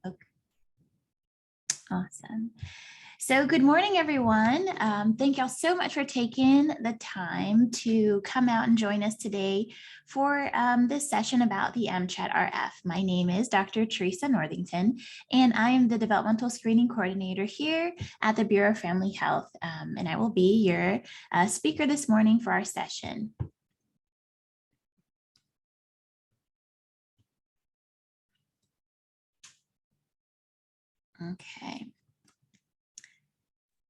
Okay. Awesome. So good morning, everyone. Thank y'all so much for taking the time to come out and join us today for this session about the MCHAT-RF. My name is Dr. Teresa Northington, and I am the Developmental Screening Coordinator here at the Bureau of Family Health, and I will be your speaker this morning for our session. Okay.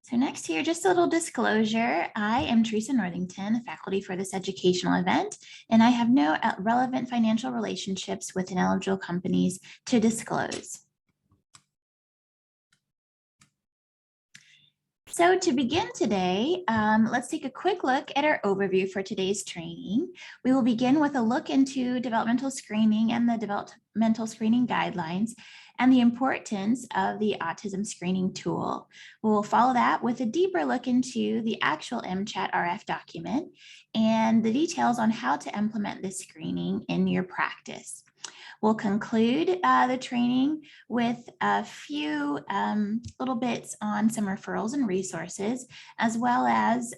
So next here, just a little disclosure. I am Teresa Northington, the faculty for this educational event, and I have no relevant financial relationships with ineligible companies to disclose. So to begin today, let's take a quick look at our overview for today's training. We will begin with a look into developmental screening and the developmental screening guidelines and the importance of the autism screening tool. We will follow that with a deeper look into the actual MCHAT-RF document and the details on how to implement this screening in your practice. We'll conclude the training with a few little bits on some referrals and resources, as well as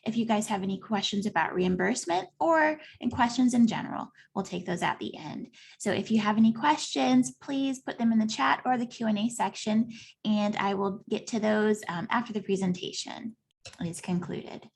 if you guys have any questions about reimbursement or questions in general, we'll take those at the end. So if you have any questions, please put them in the chat or the Q&A section, and I will get to those after the presentation is concluded.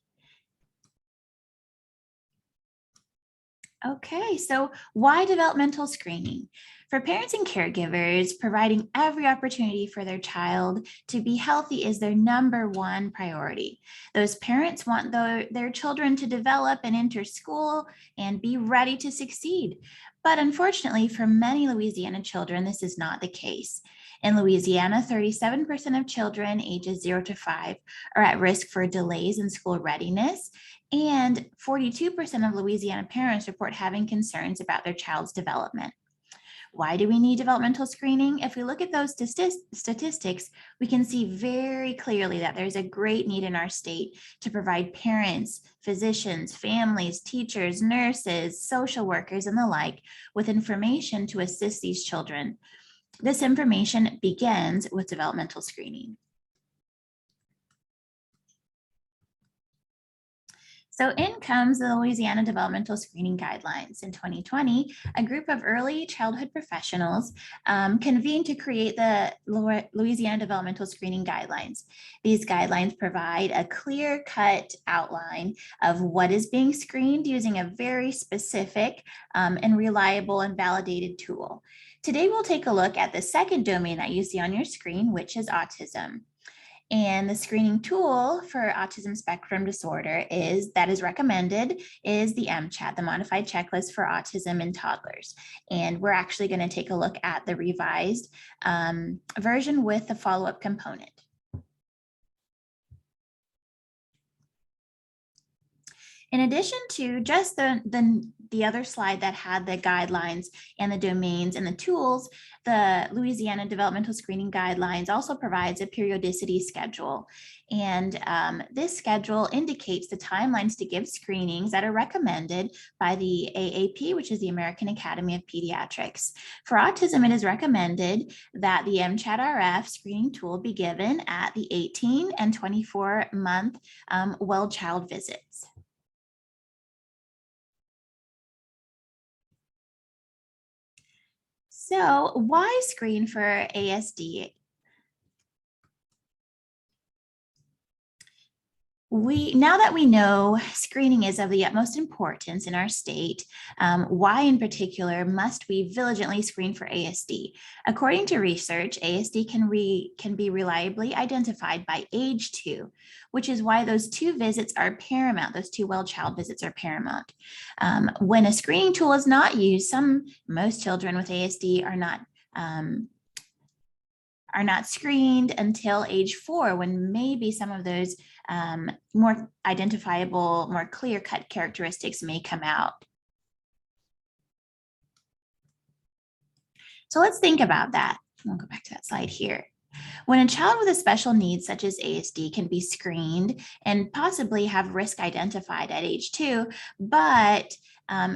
Okay, so why developmental screening? For parents and caregivers, providing every opportunity for their child to be healthy is their #1 priority. Those parents want their children to develop and enter school and be ready to succeed. But unfortunately, for many Louisiana children, this is not the case. In Louisiana, 37% of children ages 0 to 5 are at risk for delays in school readiness, and 42% of Louisiana parents report having concerns about their child's development. Why do we need developmental screening? If we look at those statistics, we can see very clearly that there's a great need in our state to provide parents, physicians, families, teachers, nurses, social workers, and the like with information to assist these children. This information begins with developmental screening. So in comes the Louisiana Developmental Screening Guidelines. In 2020, a group of early childhood professionals convened to create the Louisiana Developmental Screening Guidelines. These guidelines provide a clear-cut outline of what is being screened using a very specific and reliable and validated tool. Today, we'll take a look at the second domain that you see on your screen, which is autism. And the screening tool for autism spectrum disorder that is recommended is the MCHAT, the Modified Checklist for Autism in Toddlers. And we're actually going to take a look at the revised version with the follow-up component. In addition to just the other slide that had the guidelines and the domains and the tools, the Louisiana Developmental Screening Guidelines also provides a periodicity schedule. And this schedule indicates the timelines to give screenings that are recommended by the AAP, which is the American Academy of Pediatrics. For autism, it is recommended that the MCHAT-RF screening tool be given at the 18 and 24-month well-child visits. So why screen for ASD? Now that we know screening is of the utmost importance in our state, why in particular must we diligently screen for ASD? According to research, ASD can be reliably identified by age 2, which is why those 2 visits are paramount. Those 2 well-child visits are paramount. When a screening tool is not used, most children with ASD are not screened until age 4, when maybe some of those more identifiable, more clear-cut characteristics may come out. So let's think about that. I'll go back to that slide here. When a child with a special need such as ASD can be screened and possibly have risk identified at age 2, but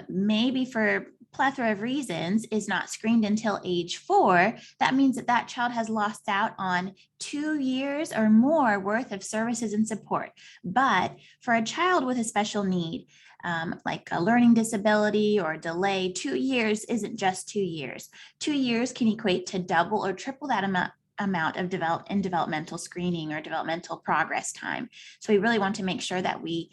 maybe for plethora of reasons is not screened until age 4, that means that that child has lost out on 2 years or more worth of services and support. But for a child with a special need, like a learning disability or delay, 2 years isn't just 2 years. 2 years can equate to double or triple that amount of developmental screening or developmental progress time. So we really want to make sure that we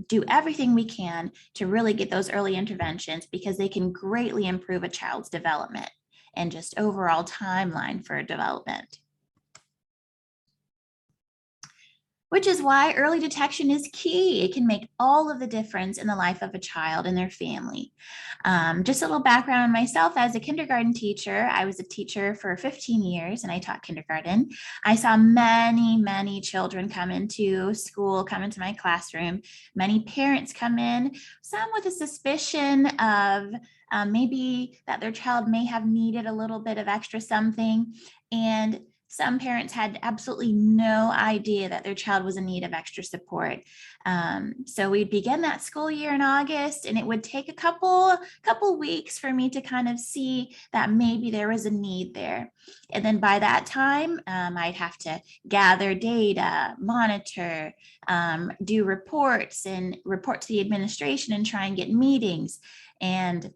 do everything we can to really get those early interventions, because they can greatly improve a child's development and just overall timeline for development. Which is why early detection is key. It can make all of the difference in the life of a child and their family. Just a little background on myself. As a kindergarten teacher, I was a teacher for 15 years and I taught kindergarten. I saw many, many children come into school, come into my classroom. Many parents come in, some with a suspicion of maybe that their child may have needed a little bit of extra something. And some parents had absolutely no idea that their child was in need of extra support. So we'd begin that school year in August, and it would take a couple weeks for me to kind of see that maybe there was a need there. And then by that time, I'd have to gather data, monitor, do reports, and report to the administration and try and get meetings. And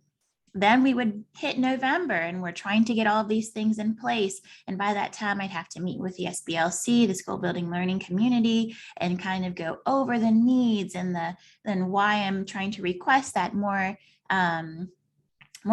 then we would hit November and we're trying to get all of these things in place. And by that time, I'd have to meet with the SBLC, the School Building Learning Community, and kind of go over the needs and then why I'm trying to request that more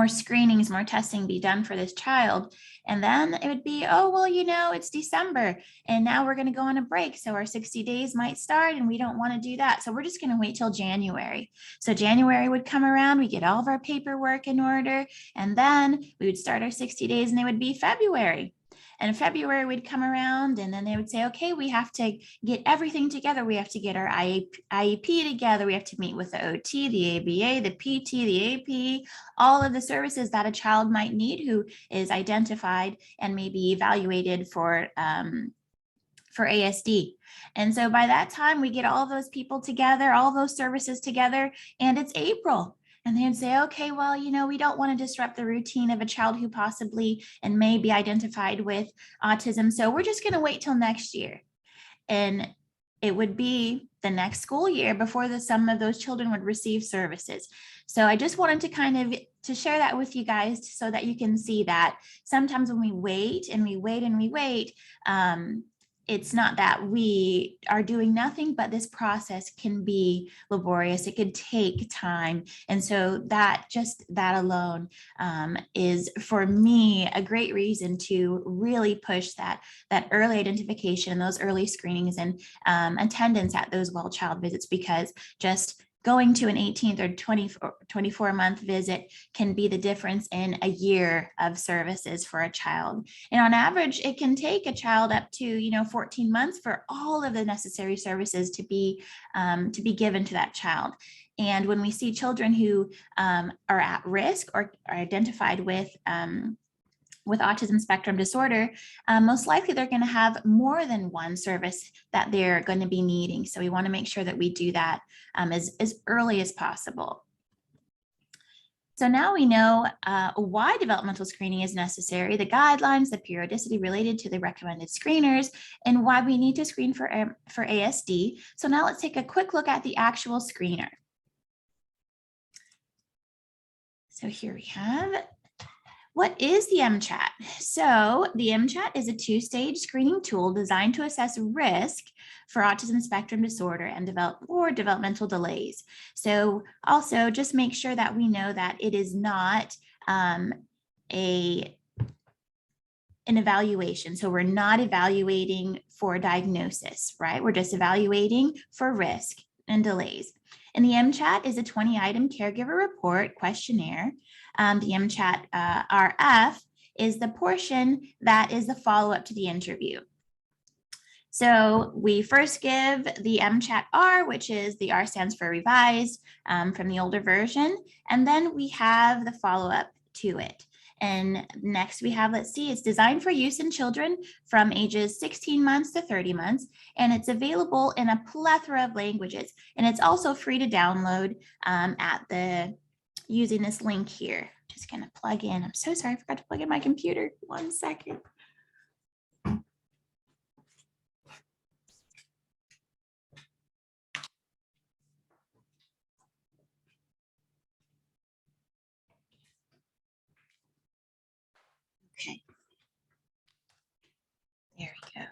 screenings, more testing be done for this child. And then it would be, oh, well, it's December and now we're going to go on a break. So our 60 days might start and we don't want to do that. So we're just going to wait till January. So January would come around, we get all of our paperwork in order, and then we would start our 60 days and it would be February. And February would come around and then they would say, okay, we have to get everything together. We have to get our IEP together. We have to meet with the OT, the ABA, the PT, the AP, all of the services that a child might need who is identified and maybe evaluated for ASD. And so by that time, we get all of those people together, all those services together, and it's April. And they'd say, okay, well, we don't want to disrupt the routine of a child who possibly and may be identified with autism. So we're just going to wait till next year. And it would be the next school year before some of those children would receive services. So I just wanted to share that with you guys so that you can see that sometimes when we wait and we wait and we wait, it's not that we are doing nothing, but this process can be laborious. It could take time. And so that alone is, for me, a great reason to really push that early identification, those early screenings, and attendance at those well-child visits, because just going to an 18th or 24-month visit can be the difference in a year of services for a child. And on average, it can take a child up to 14 months for all of the necessary services to be given to that child. And when we see children who are at risk or are identified with autism spectrum disorder, most likely they're going to have more than one service that they're going to be needing. So we want to make sure that we do that as early as possible. So now we know why developmental screening is necessary, the guidelines, the periodicity related to the recommended screeners, and why we need to screen for ASD. So now let's take a quick look at the actual screener. So here we have, what is the M-CHAT? So the M-CHAT is a 2-stage screening tool designed to assess risk for autism spectrum disorder and developmental delays. So also just make sure that we know that it is not an evaluation. So we're not evaluating for diagnosis, right? We're just evaluating for risk and delays. And the M-CHAT is a 20-item caregiver report questionnaire. The MCHAT-RF is the portion that is the follow-up to the interview. So we first give the MCHAT-R, which is the R stands for revised from the older version, and then we have the follow-up to it. And next we have, let's see, it's designed for use in children from ages 16 months to 30 months, and it's available in a plethora of languages. And it's also free to download at the using this link here. Just gonna plug in. I'm so sorry, I forgot to plug in my computer. 1 second. Okay. There we go.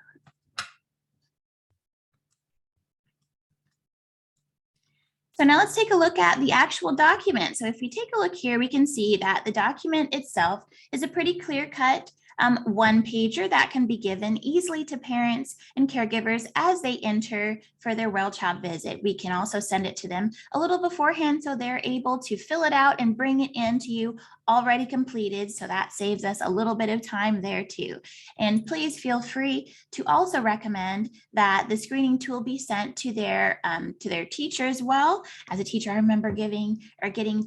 So now let's take a look at the actual document. So if we take a look here, we can see that the document itself is a pretty clear-cut one pager that can be given easily to parents and caregivers as they enter for their well child visit. We can also send it to them a little beforehand so they're able to fill it out and bring it in to you already completed. So that saves us a little bit of time there too. And please feel free to also recommend that the screening tool be sent to their teacher as well. As a teacher, I remember getting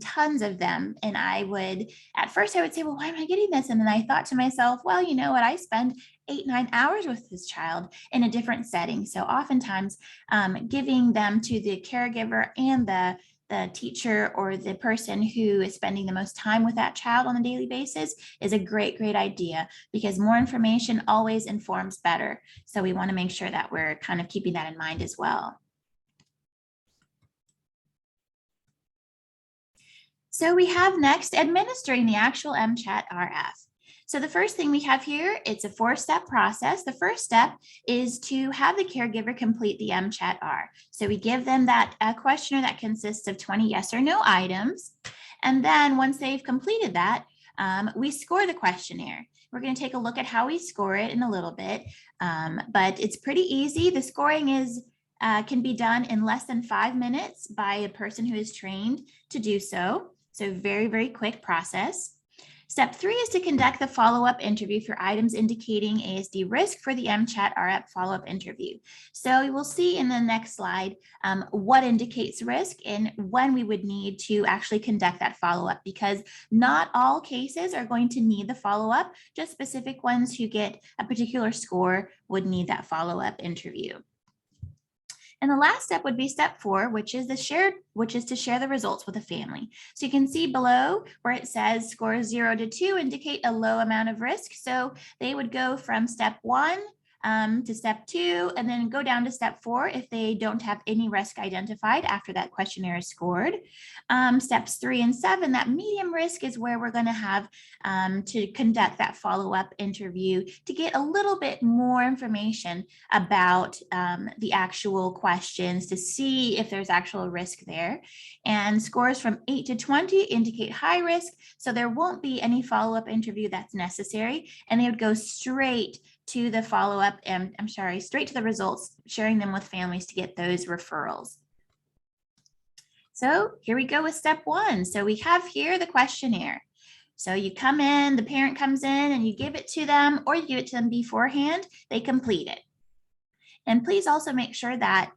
tons of them. And at first I would say, well, why am I getting this? And then I thought to myself, well, you know what? I spend 8-9 hours with this child in a different setting. So oftentimes giving them to the caregiver and the teacher or the person who is spending the most time with that child on a daily basis is a great idea, because more information always informs better. So we want to make sure that we're kind of keeping that in mind as well. So we have next administering the actual MCHAT-RF. So the first thing we have here, it's a 4-step process. The first step is to have the caregiver complete the MCHAT-R. So we give them that questionnaire that consists of 20 yes or no items. And then once they've completed that, we score the questionnaire. We're going to take a look at how we score it in a little bit, but it's pretty easy. The scoring can be done in less than 5 minutes by a person who is trained to do so. So very quick process. Step 3 is to conduct the follow-up interview for items indicating ASD risk for the MCHAT-R follow-up interview. So we will see in the next slide what indicates risk and when we would need to actually conduct that follow-up, because not all cases are going to need the follow-up. Just specific ones who get a particular score would need that follow-up interview. And the last step would be step 4, which is to share the results with the family. So you can see below where it says scores 0 to 2 indicate a low amount of risk. So they would go from step 1 to step 2, and then go down to step 4 if they don't have any risk identified after that questionnaire is scored. Steps 3 and 7, that medium risk is where we're going to have to conduct that follow-up interview to get a little bit more information about the actual questions to see if there's actual risk there. And scores from 8 to 20 indicate high risk, so there won't be any follow-up interview that's necessary, and they would go straight to the follow-up, straight to the results, sharing them with families to get those referrals. So here we go with step 1. So we have here the questionnaire. So you come in, the parent comes in and you give it to them, or you give it to them beforehand, they complete it. And please also make sure that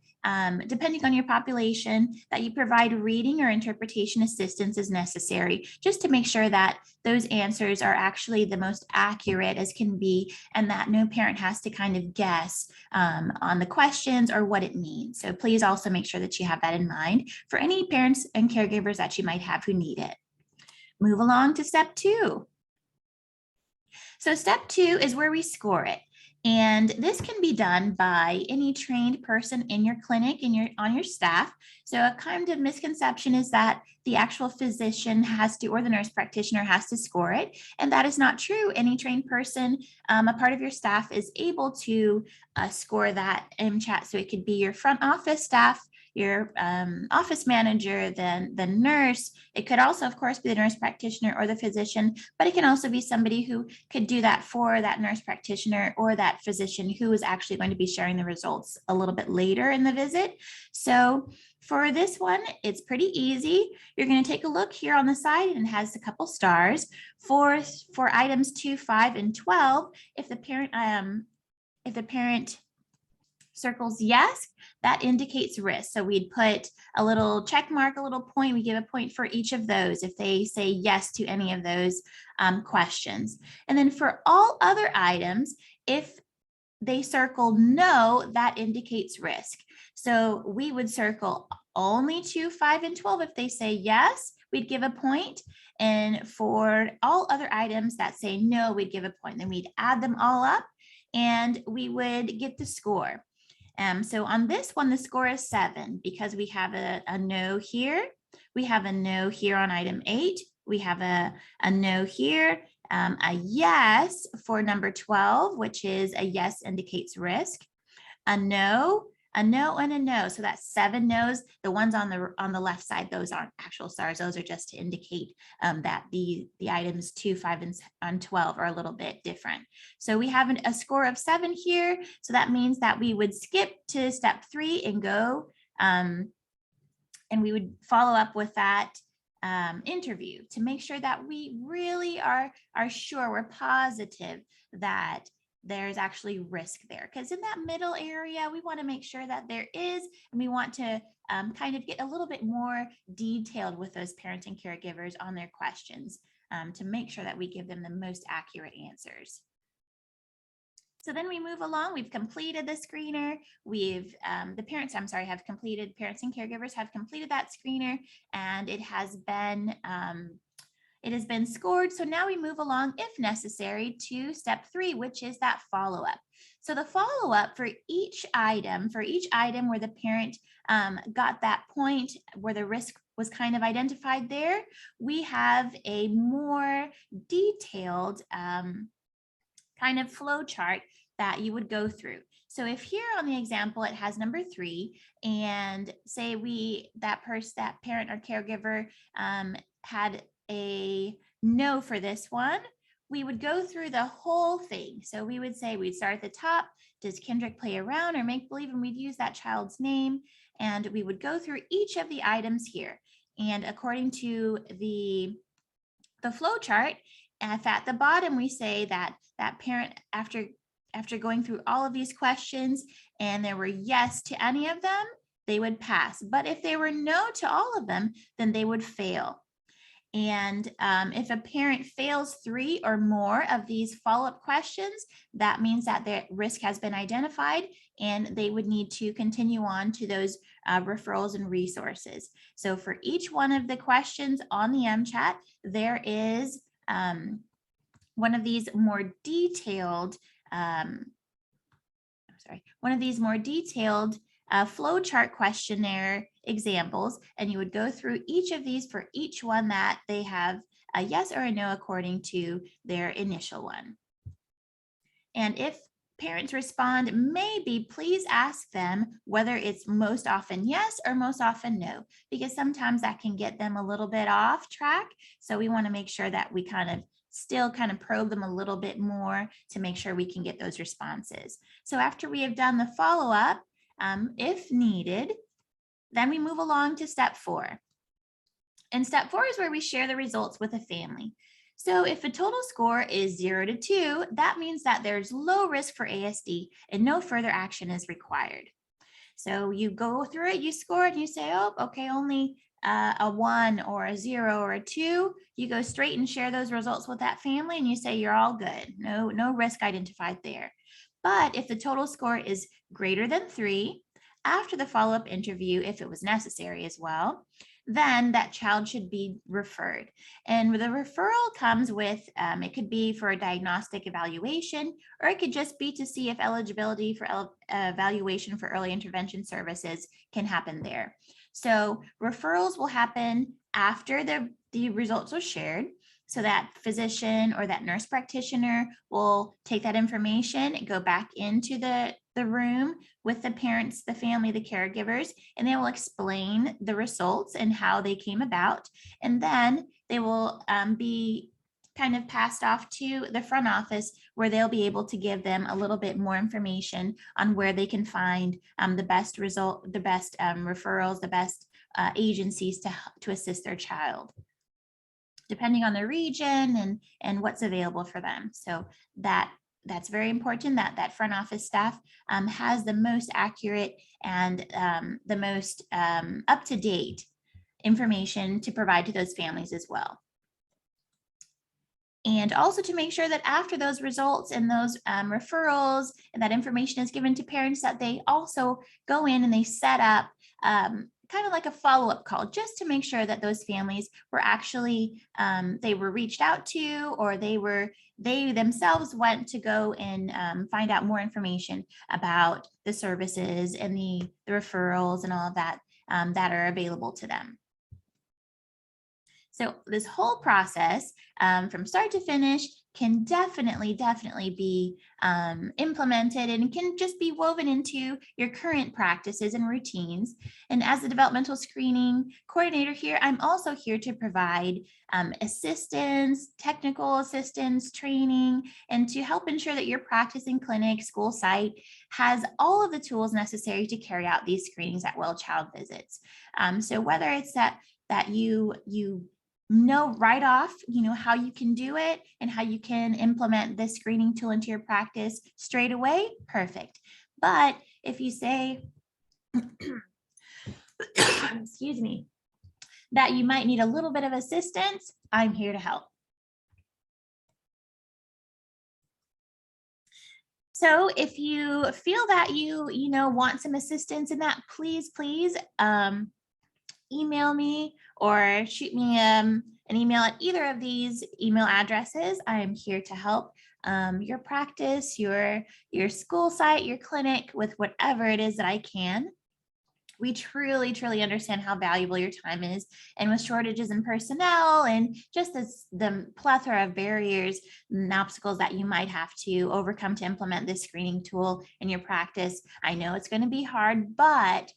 depending on your population, that you provide reading or interpretation assistance as necessary, just to make sure that those answers are actually the most accurate as can be, and that no parent has to kind of guess on the questions or what it means. So please also make sure that you have that in mind for any parents and caregivers that you might have who need it. Move along to step 2. So step 2 is where we score it. And this can be done by any trained person in your clinic and on your staff. So a kind of misconception is that the actual physician or the nurse practitioner has to score it. And that is not true. Any trained person, a part of your staff, is able to score that MCHAT. So it could be your front office staff, your office manager, then the nurse. It could also, of course, be the nurse practitioner or the physician, but it can also be somebody who could do that for that nurse practitioner or that physician who is actually going to be sharing the results a little bit later in the visit. So for this one, it's pretty easy. You're going to take a look here on the side, and it has a couple stars for items 2, 5, and 12. If the parent circles yes, that indicates risk. So we'd put a little check mark, a little point. We give a point for each of those if they say yes to any of those questions. And then for all other items, if they circle no, that indicates risk. So we would circle only 2, 5, and 12 if they say yes. we'd give a point. And for all other items that say no, we'd give a point. Then we'd add them all up and we would get the score. So on this one, the score is 7 because we have a no here. We have a no here on item 8. We have a no here, a yes for number 12, which is a yes indicates risk, a no, and a no. So that's 7 no's. The ones on the left side, those aren't actual stars. Those are just to indicate that the items 2, 5, and 12 are a little bit different. So we have a score of 7 here. So that means that we would skip to step 3 and go, and we would follow up with that interview to make sure that we really are sure, we're positive that there's actually risk there, because in that middle area, we want to make sure that there is, and we want to kind of get a little bit more detailed with those parents and caregivers on their questions to make sure that we give them the most accurate answers. So then we move along. We've completed the screener. Parents and caregivers have completed that screener, and it has been scored. So now we move along, if necessary, to step 3, which is that follow-up. So the follow-up for each item where the parent got that point where the risk was kind of identified there, we have a more detailed kind of flow chart that you would go through. So if here on the example, it has number 3, and say that parent or caregiver had a no for this one, we would go through the whole thing. So we would say, we'd start at the top. Does Kendrick play around or make believe? And we'd use that child's name, and we would go through each of the items here. And according to the flow chart, if at the bottom we say that parent, after going through all of these questions and there were yes to any of them, they would pass. But if they were no to all of them, then they would fail. And if a parent fails 3 or more of these follow-up questions, that means that their risk has been identified and they would need to continue on to those referrals and resources. So for each one of the questions on the MCHAT, there is one of these more detailed flow chart questionnaire examples, and you would go through each of these for each one that they have a yes or a no according to their initial one. And if parents respond maybe, please ask them whether it's most often yes or most often no, because sometimes that can get them a little bit off track. So we want to make sure that we still probe them a little bit more to make sure we can get those responses. So after we have done the follow-up, if needed, then we move along to step 4. And step 4 is where we share the results with a family. So if a total score is 0 to 2, that means that there's low risk for ASD and no further action is required. So you go through it, you score it, and you say, oh, okay, only a 1 or a 0 or a 2, you go straight and share those results with that family and you say you're all good. No risk identified there. But if the total score is greater than 3, after the follow-up interview, if it was necessary as well, then that child should be referred. And the referral comes with, it could be for a diagnostic evaluation, or it could just be to see if eligibility for evaluation for early intervention services can happen there. So referrals will happen after the results are shared. So that physician or that nurse practitioner will take that information and go back into the room with the parents, the family, the caregivers, and they will explain the results and how they came about. And then they will be kind of passed off to the front office, where they'll be able to give them a little bit more information on where they can find the best referrals, the best agencies to assist their child, depending on the region and what's available for them. So that's very important that front office staff has the most accurate and the most up-to-date information to provide to those families as well. And also to make sure that after those results and those referrals and that information is given to parents, that they also go in and they set up kind of like a follow-up call, just to make sure that those families were actually, they were reached out to, or they themselves went to go and find out more information about the services and the referrals and all of that that are available to them. So this whole process from start to finish can definitely be implemented, and can just be woven into your current practices and routines. And as the developmental screening coordinator here, I'm also here to provide assistance, technical assistance, training, and to help ensure that your practice in clinic, school site has all of the tools necessary to carry out these screenings at well child visits. So whether it's that you know right off, how you can do it and how you can implement this screening tool into your practice straight away, perfect. But if you say, excuse me, that you might need a little bit of assistance, I'm here to help. So if you feel that you want some assistance in that, please email me or shoot me an email at either of these email addresses. I am here to help your practice, your school site, your clinic with whatever it is that I can. We truly understand how valuable your time is, and with shortages in personnel and just the plethora of barriers and obstacles that you might have to overcome to implement this screening tool in your practice, I know it's going to be hard, but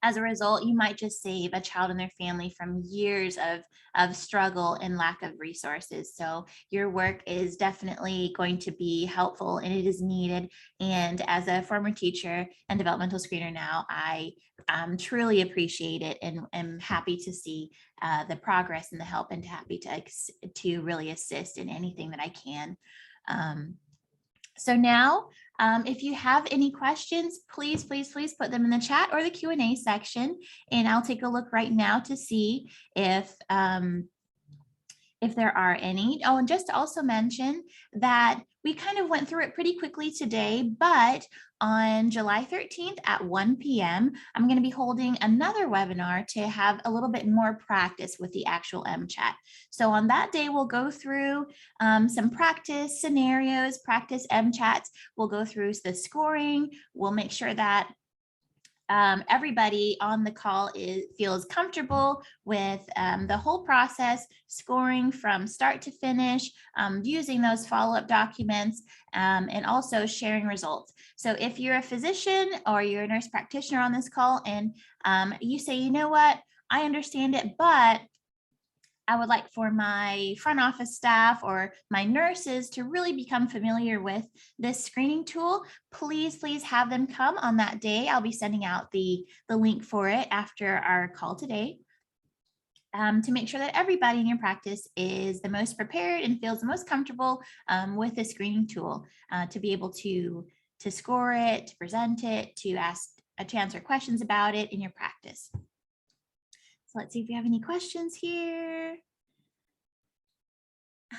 as a result, you might just save a child and their family from years of struggle and lack of resources. So your work is definitely going to be helpful, and it is needed. And as a former teacher and developmental screener now, I truly appreciate it, and am happy to see the progress and the help, and happy to really assist in anything that I can. So now, if you have any questions, please put them in the chat or the Q&A section, and I'll take a look right now to see if there are any. Oh, and just to also mention that we kind of went through it pretty quickly today, but on July 13th at 1 p.m., I'm going to be holding another webinar to have a little bit more practice with the actual MCHAT. So on that day, we'll go through some practice scenarios, practice MCHATs. We'll go through the scoring. We'll make sure that everybody on the call feels comfortable with the whole process, scoring from start to finish, using those follow-up documents, and also sharing results. So if you're a physician or you're a nurse practitioner on this call, and you say, you know what, I understand it, but I would like for my front office staff or my nurses to really become familiar with this screening tool, please have them come on that day. I'll be sending out the link for it after our call today, to make sure that everybody in your practice is the most prepared and feels the most comfortable with the screening tool, to be able to score it, to present it, to answer questions about it in your practice. So let's see if we have any questions here. I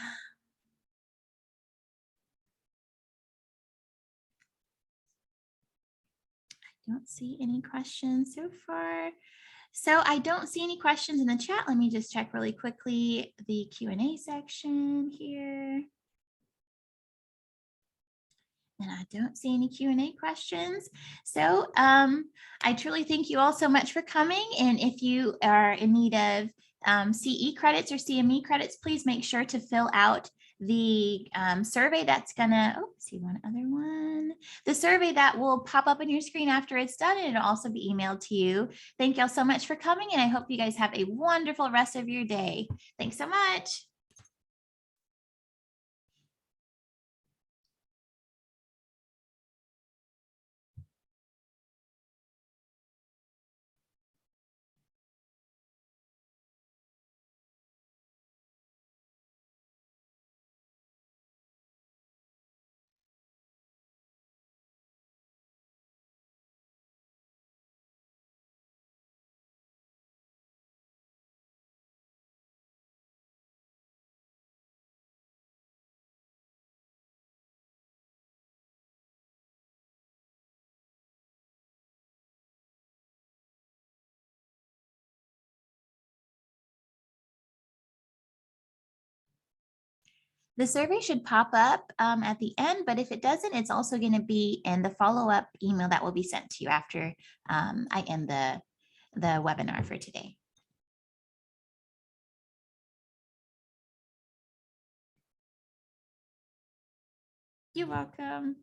don't see any questions so far. So I don't see any questions in the chat. Let me just check really quickly the Q&A section here. And I don't see any Q&A questions. So I truly thank you all so much for coming. And if you are in need of CE credits or CME credits, please make sure to fill out the survey that's gonna, see one other one. The survey that will pop up on your screen after it's done, and it'll also be emailed to you. Thank y'all so much for coming, and I hope you guys have a wonderful rest of your day. Thanks so much. The survey should pop up at the end, but if it doesn't, it's also going to be in the follow-up email that will be sent to you after I end the webinar for today. You're welcome.